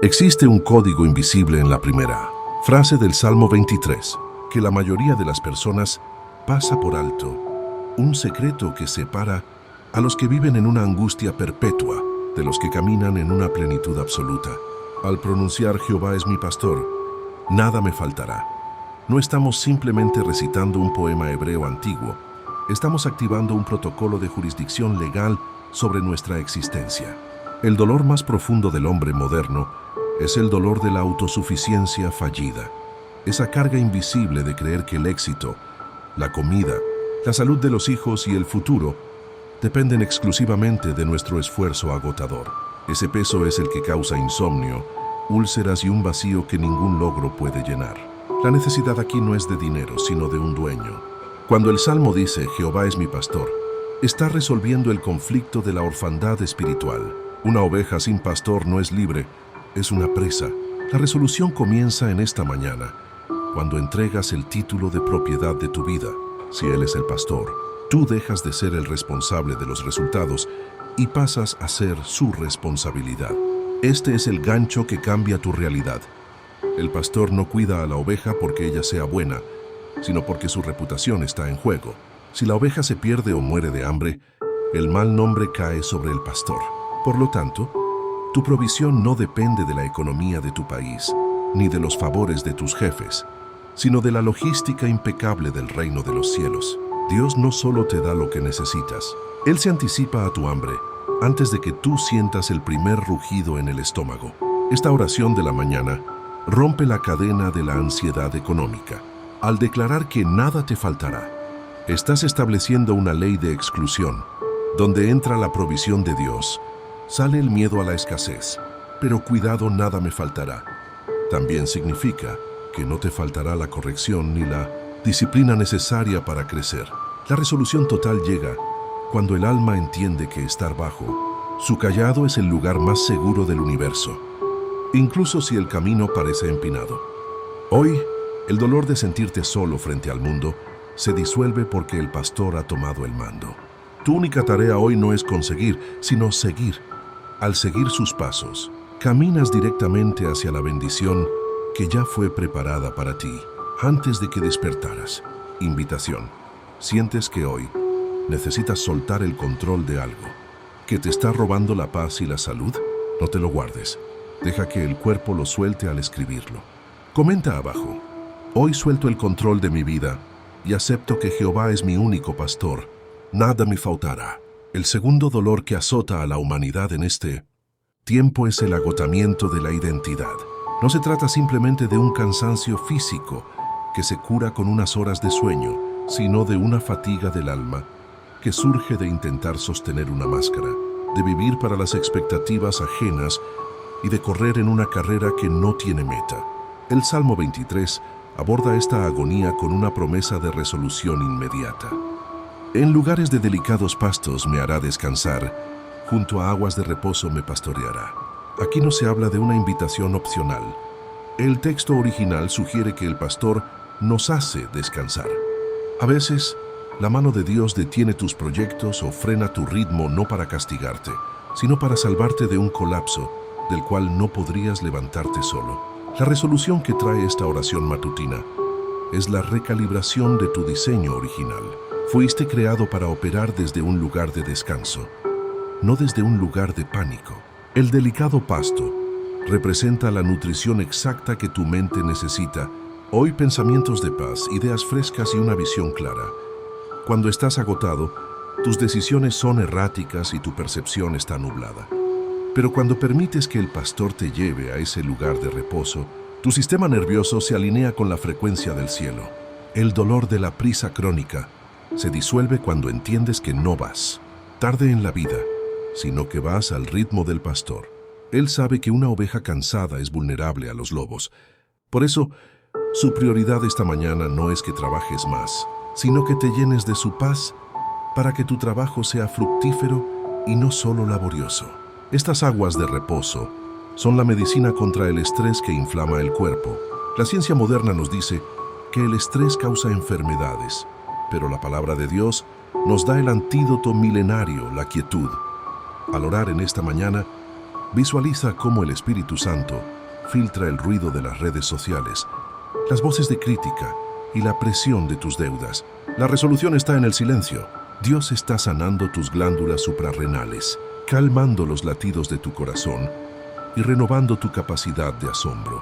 Existe un código invisible en la primera frase del Salmo 23, que la mayoría de las personas pasa por alto. Un secreto que separa a los que viven en una angustia perpetua de los que caminan en una plenitud absoluta. Al pronunciar Jehová es mi pastor, nada me faltará. No estamos simplemente recitando un poema hebreo antiguo, estamos activando un protocolo de jurisdicción legal sobre nuestra existencia. El dolor más profundo del hombre moderno es el dolor de la autosuficiencia fallida, esa carga invisible de creer que el éxito, la comida, la salud de los hijos y el futuro dependen exclusivamente de nuestro esfuerzo agotador. Ese peso es el que causa insomnio, úlceras y un vacío que ningún logro puede llenar. La necesidad aquí no es de dinero, sino de un dueño. Cuando el Salmo dice, Jehová es mi pastor, está resolviendo el conflicto de la orfandad espiritual. Una oveja sin pastor no es libre, es una presa. La resolución comienza en esta mañana, cuando entregas el título de propiedad de tu vida. Si Él es el pastor, tú dejas de ser el responsable de los resultados y pasas a ser su responsabilidad. Este es el gancho que cambia tu realidad. El pastor no cuida a la oveja porque ella sea buena, sino porque su reputación está en juego. Si la oveja se pierde o muere de hambre, el mal nombre cae sobre el pastor. Por lo tanto, tu provisión no depende de la economía de tu país, ni de los favores de tus jefes, sino de la logística impecable del reino de los cielos. Dios no solo te da lo que necesitas, Él se anticipa a tu hambre antes de que tú sientas el primer rugido en el estómago. Esta oración de la mañana rompe la cadena de la ansiedad económica. Al declarar que nada te faltará, estás estableciendo una ley de exclusión, donde entra la provisión de Dios. Sale el miedo a la escasez, pero cuidado, nada me faltará. También significa que no te faltará la corrección ni la disciplina necesaria para crecer. La resolución total llega cuando el alma entiende que estar bajo su cayado es el lugar más seguro del universo, incluso si el camino parece empinado. Hoy, el dolor de sentirte solo frente al mundo se disuelve porque el pastor ha tomado el mando. Tu única tarea hoy no es conseguir, sino seguir. Al seguir sus pasos, caminas directamente hacia la bendición que ya fue preparada para ti antes de que despertaras. Invitación. ¿Sientes que hoy necesitas soltar el control de algo que te está robando la paz y la salud? No te lo guardes. Deja que el cuerpo lo suelte al escribirlo. Comenta abajo. Hoy suelto el control de mi vida y acepto que Jehová es mi único pastor. Nada me faltará. El segundo dolor que azota a la humanidad en este tiempo es el agotamiento de la identidad. No se trata simplemente de un cansancio físico que se cura con unas horas de sueño, sino de una fatiga del alma que surge de intentar sostener una máscara, de vivir para las expectativas ajenas y de correr en una carrera que no tiene meta. El Salmo 23 aborda esta agonía con una promesa de resolución inmediata. En lugares de delicados pastos me hará descansar, junto a aguas de reposo me pastoreará. Aquí no se habla de una invitación opcional. El texto original sugiere que el pastor nos hace descansar. A veces, la mano de Dios detiene tus proyectos o frena tu ritmo no para castigarte, sino para salvarte de un colapso del cual no podrías levantarte solo. La resolución que trae esta oración matutina es la recalibración de tu diseño original. Fuiste creado para operar desde un lugar de descanso, no desde un lugar de pánico. El delicado pasto representa la nutrición exacta que tu mente necesita. Hoy pensamientos de paz, ideas frescas y una visión clara. Cuando estás agotado, tus decisiones son erráticas y tu percepción está nublada. Pero cuando permites que el pastor te lleve a ese lugar de reposo, tu sistema nervioso se alinea con la frecuencia del cielo. El dolor de la prisa crónica se disuelve cuando entiendes que no vas tarde en la vida, sino que vas al ritmo del pastor. Él sabe que una oveja cansada es vulnerable a los lobos. Por eso, su prioridad esta mañana no es que trabajes más, sino que te llenes de su paz para que tu trabajo sea fructífero y no solo laborioso. Estas aguas de reposo son la medicina contra el estrés que inflama el cuerpo. La ciencia moderna nos dice que el estrés causa enfermedades, pero la palabra de Dios nos da el antídoto milenario, la quietud. Al orar en esta mañana, Visualiza cómo el Espíritu Santo filtra el ruido de las redes sociales, las voces de crítica y la presión de tus deudas. La resolución está en el silencio. Dios está sanando tus glándulas suprarrenales, calmando los latidos de tu corazón y renovando tu capacidad de asombro.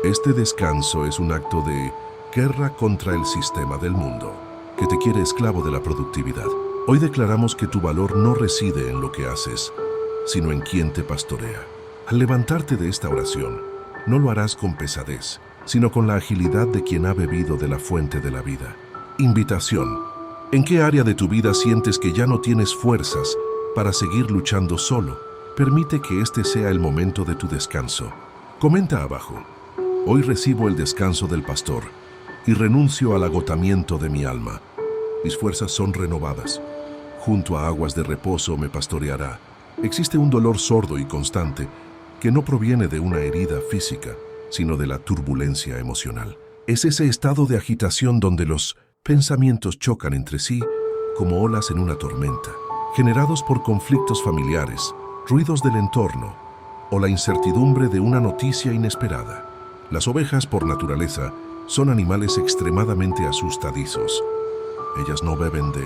Este descanso es un acto de guerra contra el sistema del mundo, que te quiere esclavo de la productividad. Hoy declaramos que tu valor no reside en lo que haces, sino en quien te pastorea. Al levantarte de esta oración, no lo harás con pesadez, sino con la agilidad de quien ha bebido de la fuente de la vida. Invitación. ¿En qué área de tu vida sientes que ya no tienes fuerzas para seguir luchando solo? Permite que este sea el momento de tu descanso. Comenta abajo: hoy recibo el descanso del pastor y renuncio al agotamiento de mi alma. Mis fuerzas son renovadas. Junto a aguas de reposo me pastoreará. Existe un dolor sordo y constante que no proviene de una herida física, sino de la turbulencia emocional. Es ese estado de agitación donde los pensamientos chocan entre sí como olas en una tormenta, generados por conflictos familiares, ruidos del entorno o la incertidumbre de una noticia inesperada. Las ovejas, por naturaleza, son animales extremadamente asustadizos. Ellas no beben de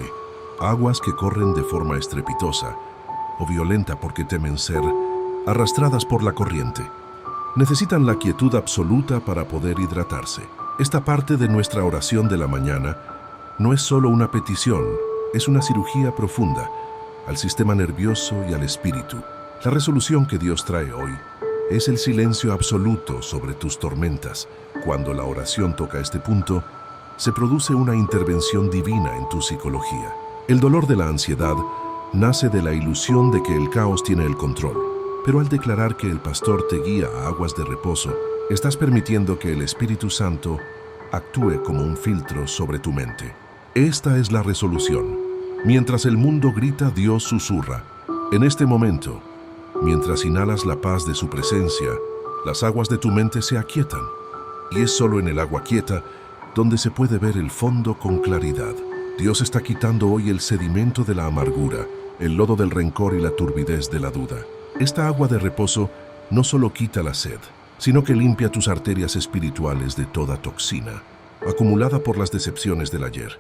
aguas que corren de forma estrepitosa o violenta porque temen ser arrastradas por la corriente. Necesitan la quietud absoluta para poder hidratarse. Esta parte de nuestra oración de la mañana no es solo una petición, es una cirugía profunda al sistema nervioso y al espíritu. La resolución que Dios trae hoy es el silencio absoluto sobre tus tormentas. Cuando la oración toca este punto, se produce una intervención divina en tu psicología. El dolor de la ansiedad nace de la ilusión de que el caos tiene el control. Pero al declarar que el pastor te guía a aguas de reposo, estás permitiendo que el Espíritu Santo actúe como un filtro sobre tu mente. Esta es la resolución. Mientras el mundo grita, Dios susurra. En este momento, mientras inhalas la paz de su presencia, las aguas de tu mente se aquietan. Y es solo en el agua quieta donde se puede ver el fondo con claridad. Dios está quitando hoy el sedimento de la amargura, el lodo del rencor y la turbidez de la duda. Esta agua de reposo no solo quita la sed, sino que limpia tus arterias espirituales de toda toxina, acumulada por las decepciones del ayer.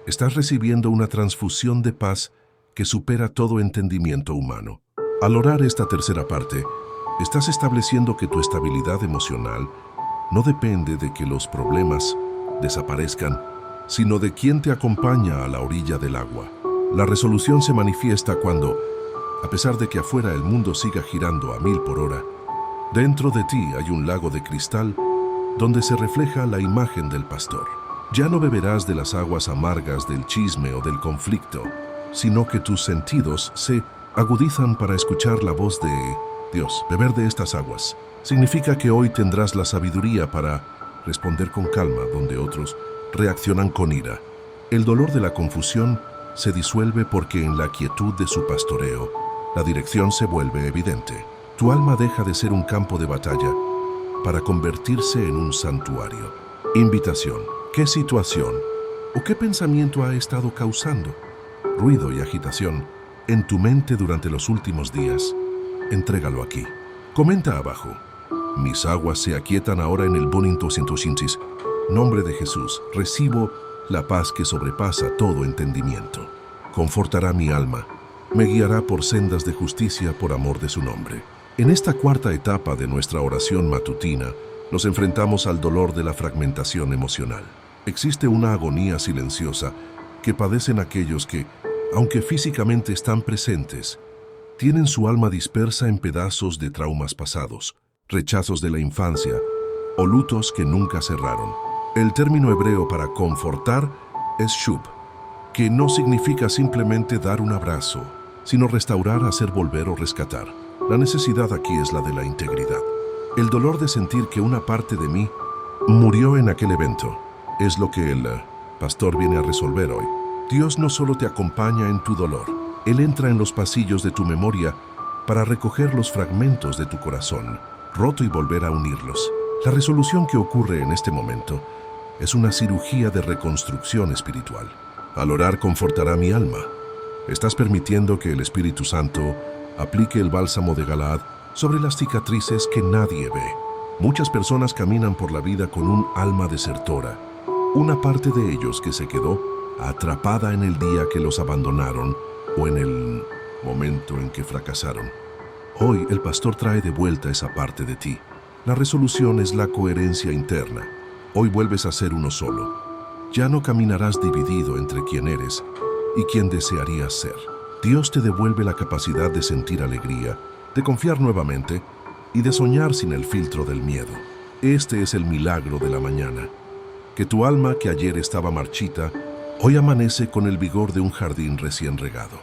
Estás recibiendo una transfusión de paz que supera todo entendimiento humano. Al orar esta tercera parte, estás estableciendo que tu estabilidad emocional no depende de que los problemas desaparezcan, sino de quien te acompaña a la orilla del agua. La resolución se manifiesta cuando, a pesar de que afuera el mundo siga girando a 1000 por hora, dentro de ti hay un lago de cristal donde se refleja la imagen del pastor. Ya no beberás de las aguas amargas del chisme o del conflicto, sino que tus sentidos se agudizan para escuchar la voz de Dios. Beber de estas aguas significa que hoy tendrás la sabiduría para responder con calma donde otros reaccionan con ira. El dolor de la confusión se disuelve porque en la quietud de su pastoreo, la dirección se vuelve evidente. Tu alma deja de ser un campo de batalla para convertirse en un santuario. Invitación. ¿Qué situación o qué pensamiento ha estado causando ruido y agitación en tu mente durante los últimos días? Entrégalo aquí. Comenta abajo: mis aguas se aquietan ahora en el Bonito 100. Nombre de Jesús, recibo la paz que sobrepasa todo entendimiento. Confortará mi alma, me guiará por sendas de justicia por amor de su nombre. En esta cuarta etapa de nuestra oración matutina, nos enfrentamos al dolor de la fragmentación emocional. Existe una agonía silenciosa que padecen aquellos que, aunque físicamente están presentes, tienen su alma dispersa en pedazos de traumas pasados, rechazos de la infancia o lutos que nunca cerraron. El término hebreo para confortar es shub, que no significa simplemente dar un abrazo, sino restaurar, hacer volver o rescatar. La necesidad aquí es la de la integridad. El dolor de sentir que una parte de mí murió en aquel evento es lo que el pastor viene a resolver hoy. Dios no solo te acompaña en tu dolor, Él entra en los pasillos de tu memoria para recoger los fragmentos de tu corazón roto y volver a unirlos. La resolución que ocurre en este momento es una cirugía de reconstrucción espiritual. Al orar confortará mi alma. Estás permitiendo que el Espíritu Santo aplique el bálsamo de Galaad sobre las cicatrices que nadie ve. Muchas personas caminan por la vida con un alma desertora, una parte de ellos que se quedó atrapada en el día que los abandonaron o en el momento en que fracasaron. Hoy el pastor trae de vuelta esa parte de ti. La resolución es la coherencia interna. Hoy vuelves a ser uno solo. Ya no caminarás dividido entre quién eres y quién desearías ser. Dios te devuelve la capacidad de sentir alegría, de confiar nuevamente y de soñar sin el filtro del miedo. Este es el milagro de la mañana. Que tu alma, que ayer estaba marchita, hoy amanece con el vigor de un jardín recién regado.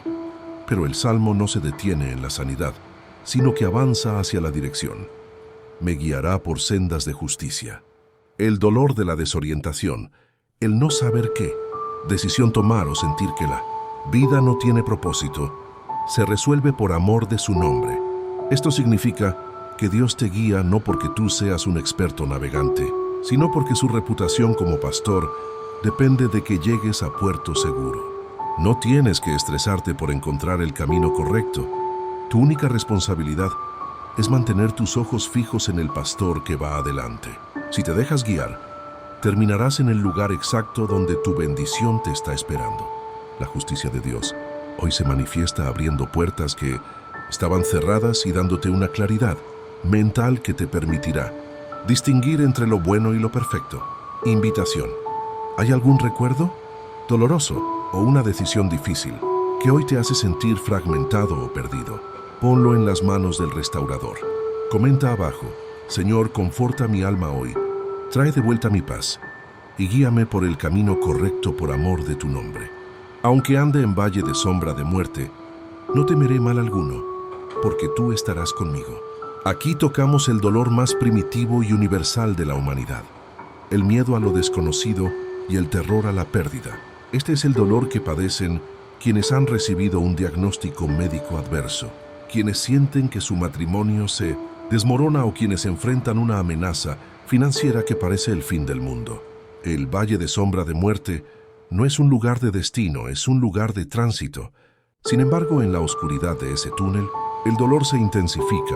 Pero el salmo no se detiene en la sanidad, sino que avanza hacia la dirección. Me guiará por sendas de justicia. El dolor de la desorientación, el no saber qué, decisión tomar o sentir que la vida no tiene propósito, se resuelve por amor de su nombre. Esto significa que Dios te guía no porque tú seas un experto navegante, sino porque su reputación como pastor depende de que llegues a puerto seguro. No tienes que estresarte por encontrar el camino correcto. Tu única responsabilidad es mantener tus ojos fijos en el pastor que va adelante. Si te dejas guiar, terminarás en el lugar exacto donde tu bendición te está esperando. La justicia de Dios hoy se manifiesta abriendo puertas que estaban cerradas y dándote una claridad mental que te permitirá distinguir entre lo bueno y lo perfecto. Invitación. ¿Hay algún recuerdo doloroso o una decisión difícil que hoy te hace sentir fragmentado o perdido? Ponlo en las manos del restaurador. Comenta abajo: Señor, conforta mi alma hoy, trae de vuelta mi paz y guíame por el camino correcto por amor de tu nombre. Aunque ande en valle de sombra de muerte, no temeré mal alguno, porque tú estarás conmigo. Aquí tocamos el dolor más primitivo y universal de la humanidad, el miedo a lo desconocido y el terror a la pérdida. Este es el dolor que padecen quienes han recibido un diagnóstico médico adverso, quienes sienten que su matrimonio se desmorona o quienes enfrentan una amenaza financiera que parece el fin del mundo. El valle de sombra de muerte no es un lugar de destino, es un lugar de tránsito. Sin embargo, en la oscuridad de ese túnel, el dolor se intensifica,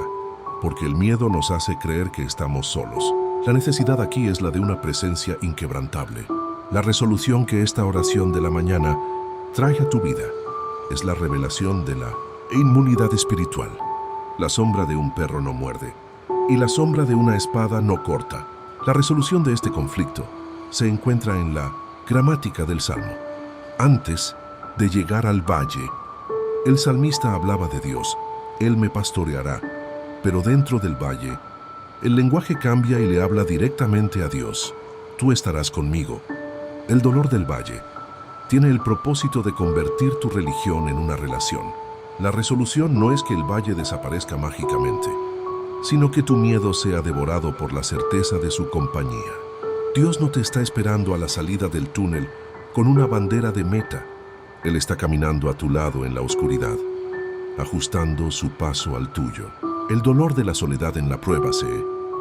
porque el miedo nos hace creer que estamos solos. La necesidad aquí es la de una presencia inquebrantable. La resolución que esta oración de la mañana trae a tu vida es la revelación de la inmunidad espiritual. La sombra de un perro no muerde, y la sombra de una espada no corta. La resolución de este conflicto se encuentra en la gramática del Salmo. Antes de llegar al valle, el salmista hablaba de Dios: Él me pastoreará. Pero dentro del valle, el lenguaje cambia y le habla directamente a Dios: Tú estarás conmigo. El dolor del valle tiene el propósito de convertir tu religión en una relación. La resolución no es que el valle desaparezca mágicamente, sino que tu miedo sea devorado por la certeza de su compañía. Dios no te está esperando a la salida del túnel con una bandera de meta. Él está caminando a tu lado en la oscuridad, ajustando su paso al tuyo. El dolor de la soledad en la prueba se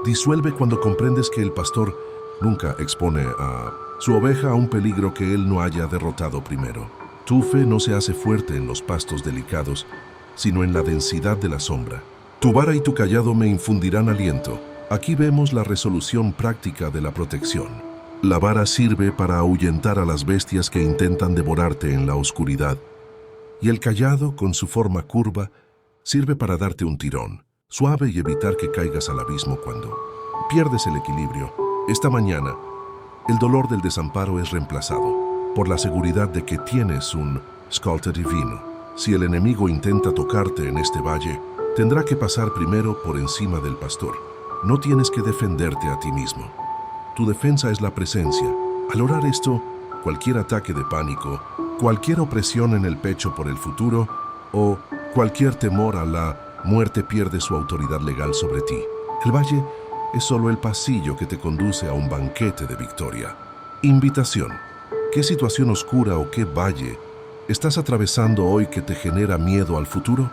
disuelve cuando comprendes que el pastor nunca expone a su oveja a un peligro que él no haya derrotado primero. Tu fe no se hace fuerte en los pastos delicados, sino en la densidad de la sombra. Tu vara y tu cayado me infundirán aliento. Aquí vemos la resolución práctica de la protección. La vara sirve para ahuyentar a las bestias que intentan devorarte en la oscuridad, y el cayado, con su forma curva, sirve para darte un tirón suave y evitar que caigas al abismo cuando pierdes el equilibrio. Esta mañana, el dolor del desamparo es reemplazado por la seguridad de que tienes un escolta divino. Si el enemigo intenta tocarte en este valle, tendrá que pasar primero por encima del pastor. No tienes que defenderte a ti mismo. Tu defensa es la presencia. Al orar esto, cualquier ataque de pánico, cualquier opresión en el pecho por el futuro o cualquier temor a la muerte pierde su autoridad legal sobre ti. El valle es solo el pasillo que te conduce a un banquete de victoria. Invitación. ¿Qué situación oscura o qué valle estás atravesando hoy que te genera miedo al futuro?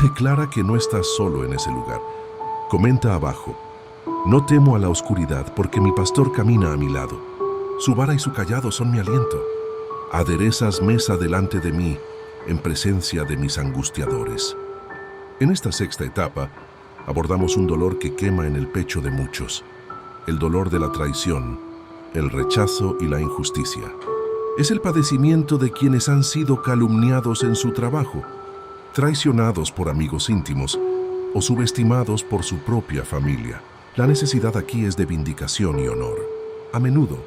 Declara que no estás solo en ese lugar. Comenta abajo: No temo a la oscuridad porque mi pastor camina a mi lado. Su vara y su cayado son mi aliento. Aderezas mesa delante de mí en presencia de mis angustiadores. En esta sexta etapa, abordamos un dolor que quema en el pecho de muchos, el dolor de la traición, el rechazo y la injusticia. Es el padecimiento de quienes han sido calumniados en su trabajo, traicionados por amigos íntimos o subestimados por su propia familia. La necesidad aquí es de vindicación y honor. A menudo,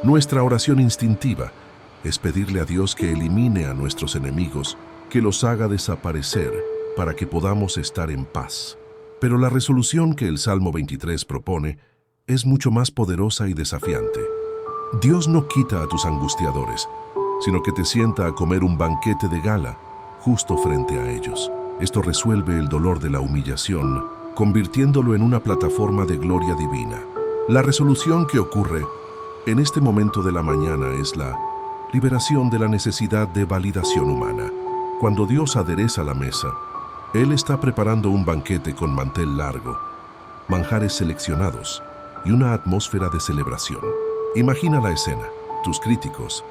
nuestra oración instintiva es pedirle a Dios que elimine a nuestros enemigos, que los haga desaparecer para que podamos estar en paz. Pero la resolución que el Salmo 23 propone es mucho más poderosa y desafiante. Dios no quita a tus angustiadores, sino que te sienta a comer un banquete de gala justo frente a ellos. Esto resuelve el dolor de la humillación, convirtiéndolo en una plataforma de gloria divina. La resolución que ocurre en este momento de la mañana es la liberación de la necesidad de validación humana. Cuando Dios adereza la mesa, Él está preparando un banquete con mantel largo, manjares seleccionados y una atmósfera de celebración. Imagina la escena. Tus críticos,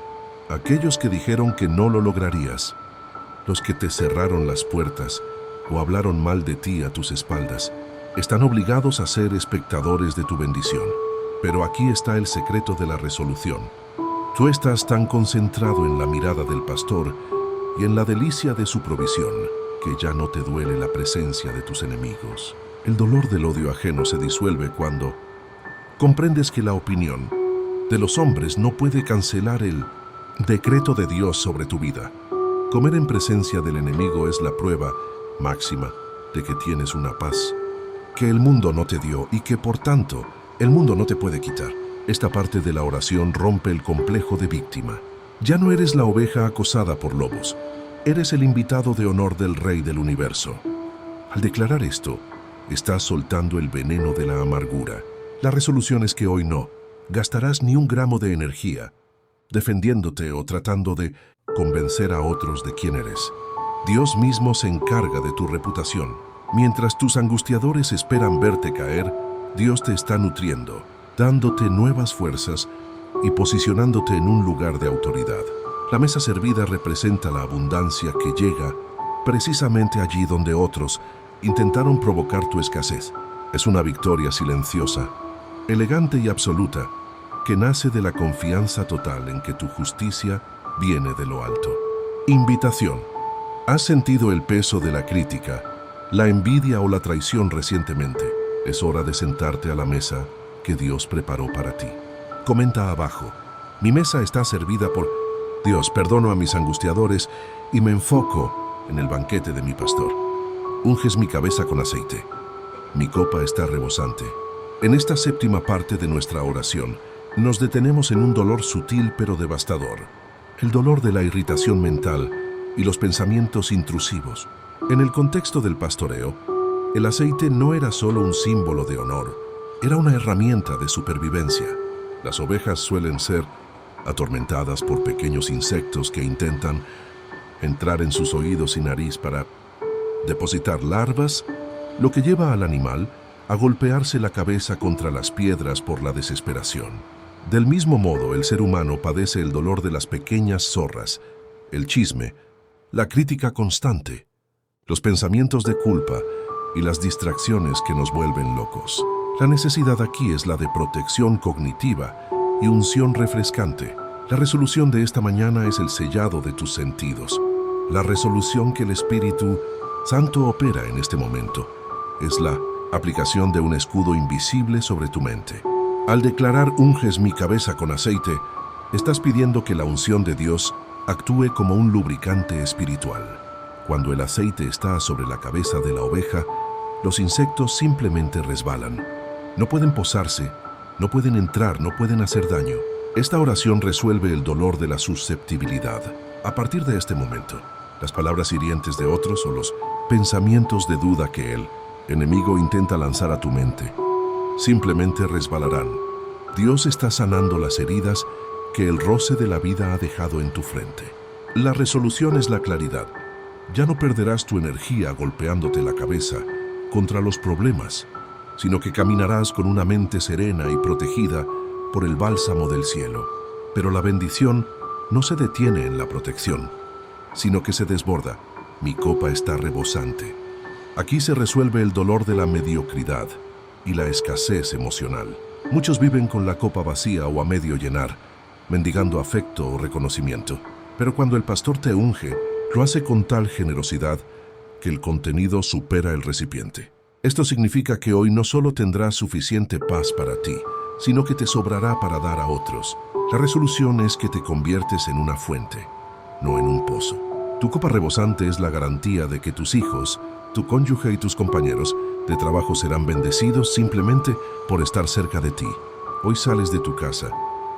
aquellos que dijeron que no lo lograrías, los que te cerraron las puertas o hablaron mal de ti a tus espaldas, están obligados a ser espectadores de tu bendición. Pero aquí está el secreto de la resolución. Tú estás tan concentrado en la mirada del pastor y en la delicia de su provisión que ya no te duele la presencia de tus enemigos. El dolor del odio ajeno se disuelve cuando comprendes que la opinión de los hombres no puede cancelar el decreto de Dios sobre tu vida. Comer en presencia del enemigo es la prueba máxima de que tienes una paz que el mundo no te dio y que por tanto el mundo no te puede quitar. Esta parte de la oración rompe el complejo de víctima. Ya no eres la oveja acosada por lobos, eres el invitado de honor del Rey del Universo. Al declarar esto, estás soltando el veneno de la amargura. La resolución es que hoy no gastarás ni un gramo de energía defendiéndote o tratando de convencer a otros de quién eres. Dios mismo se encarga de tu reputación. Mientras tus angustiadores esperan verte caer, Dios te está nutriendo, dándote nuevas fuerzas y posicionándote en un lugar de autoridad. La mesa servida representa la abundancia que llega precisamente allí donde otros intentaron provocar tu escasez. Es una victoria silenciosa, elegante y absoluta, que nace de la confianza total en que tu justicia viene de lo alto. Invitación. ¿Has sentido el peso de la crítica, la envidia o la traición recientemente? Es hora de sentarte a la mesa que Dios preparó para ti. Comenta abajo: mi mesa está servida por Dios. Perdono a mis angustiadores y me enfoco en el banquete de mi pastor. Unges mi cabeza con aceite. Mi copa está rebosante. En esta séptima parte de nuestra oración, nos detenemos en un dolor sutil pero devastador. El dolor de la irritación mental y los pensamientos intrusivos. En el contexto del pastoreo, el aceite no era solo un símbolo de honor, era una herramienta de supervivencia. Las ovejas suelen ser atormentadas por pequeños insectos que intentan entrar en sus oídos y nariz para depositar larvas, lo que lleva al animal a golpearse la cabeza contra las piedras por la desesperación. Del mismo modo, el ser humano padece el dolor de las pequeñas zorras, el chisme, la crítica constante, los pensamientos de culpa y las distracciones que nos vuelven locos. La necesidad aquí es la de protección cognitiva y unción refrescante. La resolución de esta mañana es el sellado de tus sentidos. La resolución que el Espíritu Santo opera en este momento es la aplicación de un escudo invisible sobre tu mente. Al declarar unges mi cabeza con aceite, estás pidiendo que la unción de Dios actúe como un lubricante espiritual. Cuando el aceite está sobre la cabeza de la oveja, los insectos simplemente resbalan. No pueden posarse, no pueden entrar, no pueden hacer daño. Esta oración resuelve el dolor de la susceptibilidad. A partir de este momento, las palabras hirientes de otros o los pensamientos de duda que el enemigo intenta lanzar a tu mente simplemente resbalarán. Dios está sanando las heridas que el roce de la vida ha dejado en tu frente. La resolución es la claridad. Ya no perderás tu energía golpeándote la cabeza contra los problemas, sino que caminarás con una mente serena y protegida por el bálsamo del cielo. Pero la bendición no se detiene en la protección, sino que se desborda. Mi copa está rebosante. Aquí se resuelve el dolor de la mediocridad y la escasez emocional. Muchos viven con la copa vacía o a medio llenar, mendigando afecto o reconocimiento. Pero cuando el pastor te unge, lo hace con tal generosidad que el contenido supera el recipiente. Esto significa que hoy no solo tendrás suficiente paz para ti, sino que te sobrará para dar a otros. La resolución es que te conviertes en una fuente, no en un pozo. Tu copa rebosante es la garantía de que tus hijos, tu cónyuge y tus compañeros de trabajo serán bendecidos simplemente por estar cerca de ti. Hoy sales de tu casa,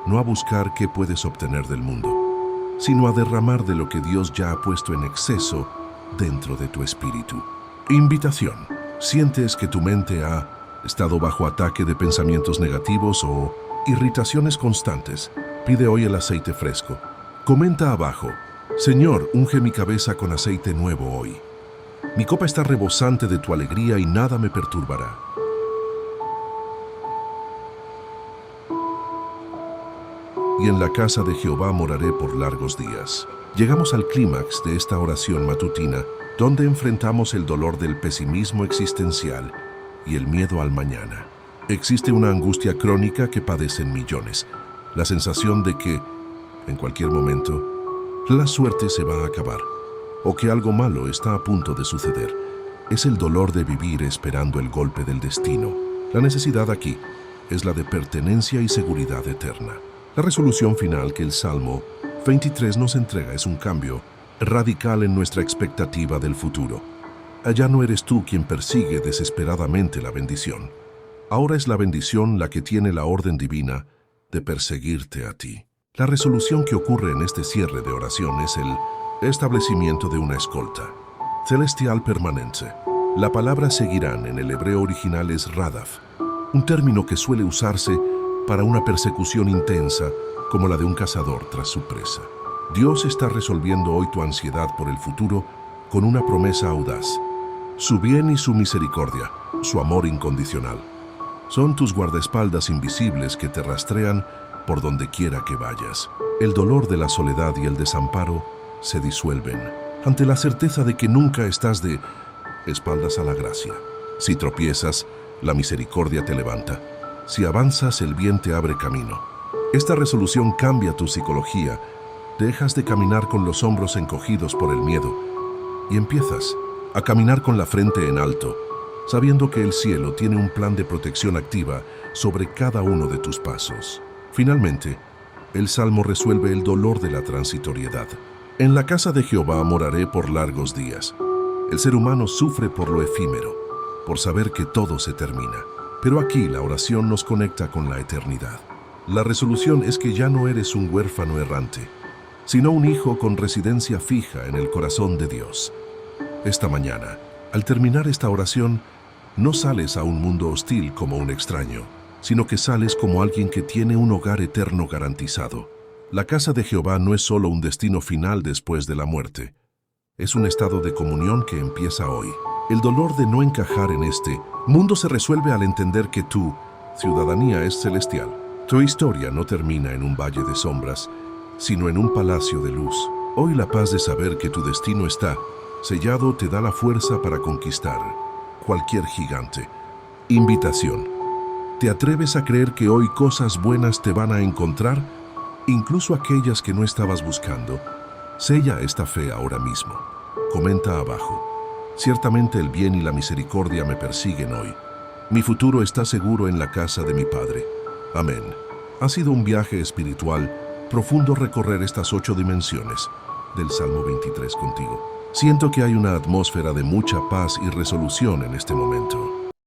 no a buscar qué puedes obtener del mundo, sino a derramar de lo que Dios ya ha puesto en exceso dentro de tu espíritu. Invitación. ¿Sientes que tu mente ha estado bajo ataque de pensamientos negativos o irritaciones constantes? Pide hoy el aceite fresco. Comenta abajo: Señor, unge mi cabeza con aceite nuevo hoy. Mi copa está rebosante de tu alegría y nada me perturbará. Y en la casa de Jehová moraré por largos días. Llegamos al clímax de esta oración matutina, donde enfrentamos el dolor del pesimismo existencial y el miedo al mañana. Existe una angustia crónica que padecen millones, la sensación de que, en cualquier momento, la suerte se va a acabar, o que algo malo está a punto de suceder. Es el dolor de vivir esperando el golpe del destino. La necesidad aquí es la de pertenencia y seguridad eterna. La resolución final que el Salmo 23 nos entrega es un cambio radical en nuestra expectativa del futuro. Allá no eres tú quien persigue desesperadamente la bendición. Ahora es la bendición la que tiene la orden divina de perseguirte a ti. La resolución que ocurre en este cierre de oración es el establecimiento de una escolta celestial permanente. La palabra seguirán en el hebreo original es radaf, un término que suele usarse para una persecución intensa como la de un cazador tras su presa. Dios está resolviendo hoy tu ansiedad por el futuro con una promesa audaz. Su bien y su misericordia, su amor incondicional, son tus guardaespaldas invisibles que te rastrean por donde quiera que vayas. El dolor de la soledad y el desamparo se disuelven ante la certeza de que nunca estás de espaldas a la gracia. Si tropiezas, la misericordia te levanta. Si avanzas, el bien te abre camino. Esta resolución cambia tu psicología. Dejas de caminar con los hombros encogidos por el miedo y empiezas a caminar con la frente en alto, sabiendo que el cielo tiene un plan de protección activa sobre cada uno de tus pasos. Finalmente, el Salmo resuelve el dolor de la transitoriedad. En la casa de Jehová moraré por largos días. El ser humano sufre por lo efímero, por saber que todo se termina. Pero aquí la oración nos conecta con la eternidad. La resolución es que ya no eres un huérfano errante, sino un hijo con residencia fija en el corazón de Dios. Esta mañana, al terminar esta oración, no sales a un mundo hostil como un extraño, sino que sales como alguien que tiene un hogar eterno garantizado. La casa de Jehová no es solo un destino final después de la muerte, es un estado de comunión que empieza hoy. El dolor de no encajar en este mundo se resuelve al entender que tu ciudadanía es celestial. Tu historia no termina en un valle de sombras, sino en un palacio de luz. Hoy la paz de saber que tu destino está sellado te da la fuerza para conquistar cualquier gigante. Invitación. ¿Te atreves a creer que hoy cosas buenas te van a encontrar? Incluso aquellas que no estabas buscando. Sella esta fe ahora mismo. Comenta abajo: ciertamente el bien y la misericordia me persiguen hoy. Mi futuro está seguro en la casa de mi Padre. Amén. Ha sido un viaje espiritual profundo recorrer estas 8 dimensiones del Salmo 23 contigo. Siento que hay una atmósfera de mucha paz y resolución en este momento.